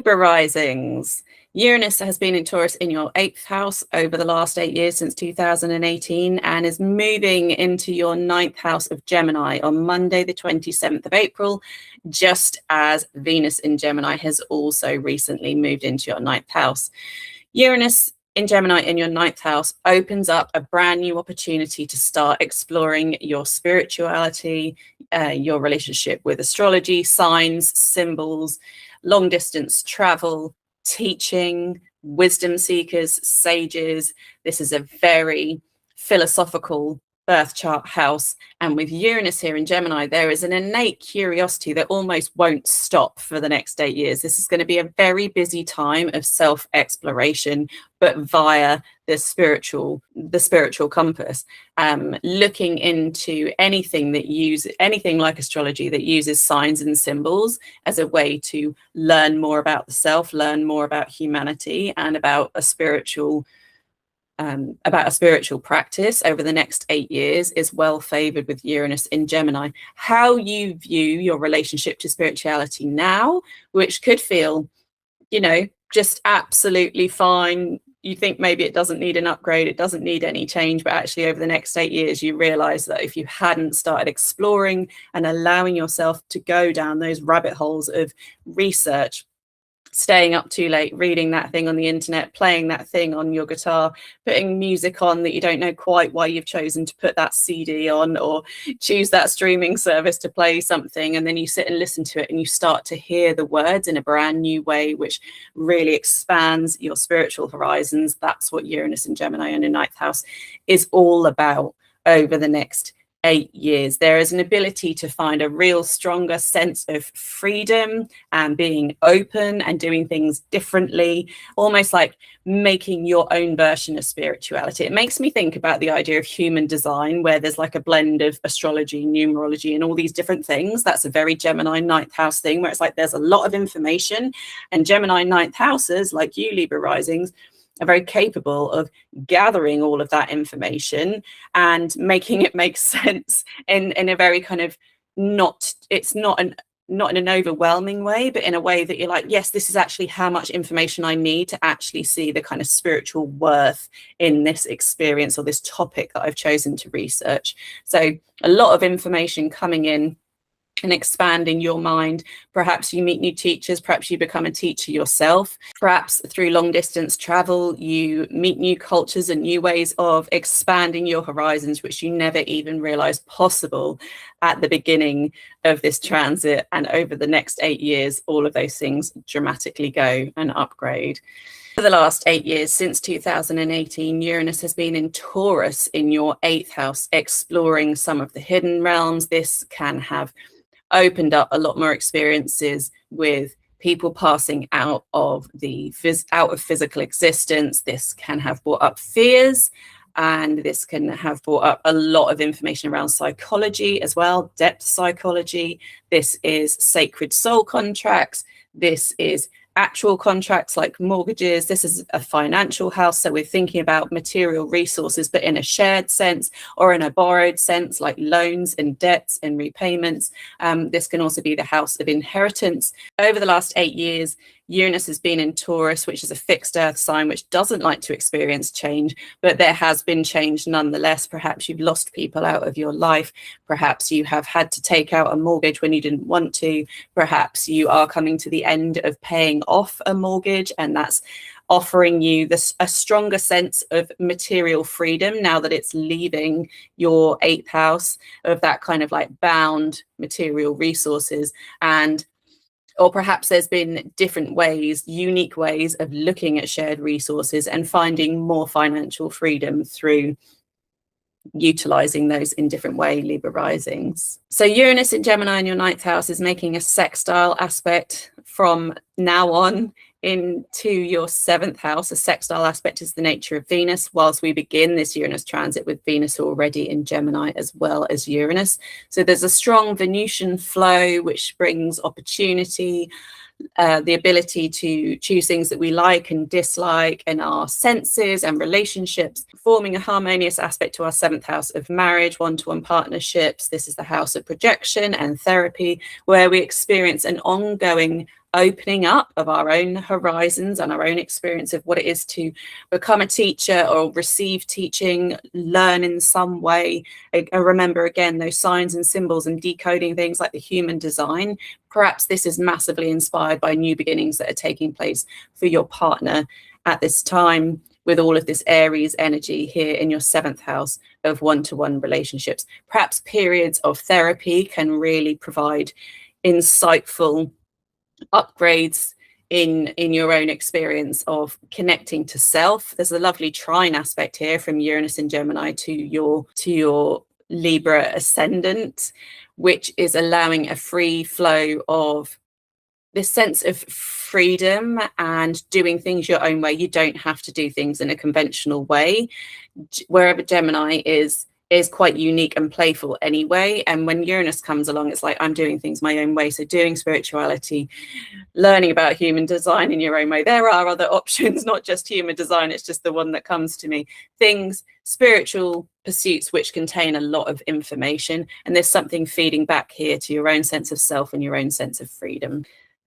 Libra risings. Uranus has been in Taurus in your 8th house over the last 8 years since 2018 and is moving into your 9th house of Gemini on Monday, the 27th of April, just as Venus in Gemini has also recently moved into your 9th house. Uranus in Gemini in your 9th house opens up a brand new opportunity to start exploring your spirituality, your relationship with astrology, signs, symbols, long distance travel, teaching, wisdom seekers, sages. This is a very philosophical birth chart house. And with Uranus here in Gemini, there is an innate curiosity that almost won't stop for the next 8 years. This is going to be a very busy time of self-exploration, but via the spiritual compass, looking into anything like astrology that uses signs and symbols as a way to learn more about the self, learn more about humanity, and about a spiritual practice over the next 8 years is well favored with Uranus in Gemini. How you view your relationship to spirituality now, which could feel, just absolutely fine. You think maybe it doesn't need an upgrade, it doesn't need any change, but actually over the next 8 years, you realize that if you hadn't started exploring and allowing yourself to go down those rabbit holes of research, staying up too late, reading that thing on the internet, playing that thing on your guitar, putting music on that you don't know quite why you've chosen to put that CD on, or choose that streaming service to play something, and then you sit and listen to it and you start to hear the words in a brand new way, which really expands your spiritual horizons. That's what Uranus and Gemini in your 9th house is all about over the next 8 years. There is an ability to find a real stronger sense of freedom and being open and doing things differently, almost like making your own version of spirituality. It makes me think about the idea of human design, where there's like a blend of astrology, numerology, and all these different things. That's a very Gemini 9th house thing, where it's like there's a lot of information, and Gemini 9th houses, like you, Libra risings, are very capable of gathering all of that information and making it make sense in a very kind of not in an overwhelming way, but in a way that you're like, yes, this is actually how much information I need to actually see the kind of spiritual worth in this experience or this topic that I've chosen to research. So a lot of information coming in and expanding your mind. Perhaps you meet new teachers, perhaps you become a teacher yourself, perhaps through long distance travel you meet new cultures and new ways of expanding your horizons, which you never even realized possible at the beginning of this transit. And over the next 8 years, all of those things dramatically go and upgrade. For the last 8 years, since 2018, Uranus has been in Taurus in your 8th house, exploring some of the hidden realms. This can have opened up a lot more experiences with people passing out of physical existence. This can have brought up fears, and this can have brought up a lot of information around psychology as well, depth psychology. This is sacred soul contracts. This is actual contracts like mortgages. This is a financial house, so we're thinking about material resources, but in a shared sense or in a borrowed sense, like loans and debts and repayments. This can also be the house of inheritance. Over the last 8 years, Uranus has been in Taurus, which is a fixed earth sign, which doesn't like to experience change, but there has been change nonetheless. Perhaps you've lost people out of your life. Perhaps you have had to take out a mortgage when you didn't want to. Perhaps you are coming to the end of paying off a mortgage, and that's offering you a stronger sense of material freedom now that it's leaving your 8th house of that kind of like bound material resources. Or perhaps there's been different ways, unique ways of looking at shared resources and finding more financial freedom through utilizing those in different ways, Libra risings. So Uranus in Gemini in your 9th house is making a sextile aspect from now on into your 7th house. A sextile aspect is the nature of Venus, whilst we begin this Uranus transit with Venus already in Gemini as well as Uranus. So there's a strong Venusian flow, which brings opportunity, the ability to choose things that we like and dislike, and our senses and relationships, forming a harmonious aspect to our 7th house of marriage, one-to-one partnerships. This is the house of projection and therapy, where we experience an ongoing opening up of our own horizons and our own experience of what it is to become a teacher or receive teaching, learn in some way. I remember again those signs and symbols and decoding things like the human design. Perhaps this is massively inspired by new beginnings that are taking place for your partner at this time, with all of this Aries energy here in your 7th house of one-to-one relationships. Perhaps periods of therapy can really provide insightful upgrades in your own experience of connecting to self. There's a lovely trine aspect here from Uranus in Gemini to your Libra ascendant, which is allowing a free flow of this sense of freedom and doing things your own way. You don't have to do things in a conventional way. Wherever Gemini is quite unique and playful anyway. And when Uranus comes along, it's like, I'm doing things my own way. So doing spirituality, learning about human design in your own way. There are other options, not just human design. It's just the one that comes to me. Things, spiritual pursuits, which contain a lot of information. And there's something feeding back here to your own sense of self and your own sense of freedom.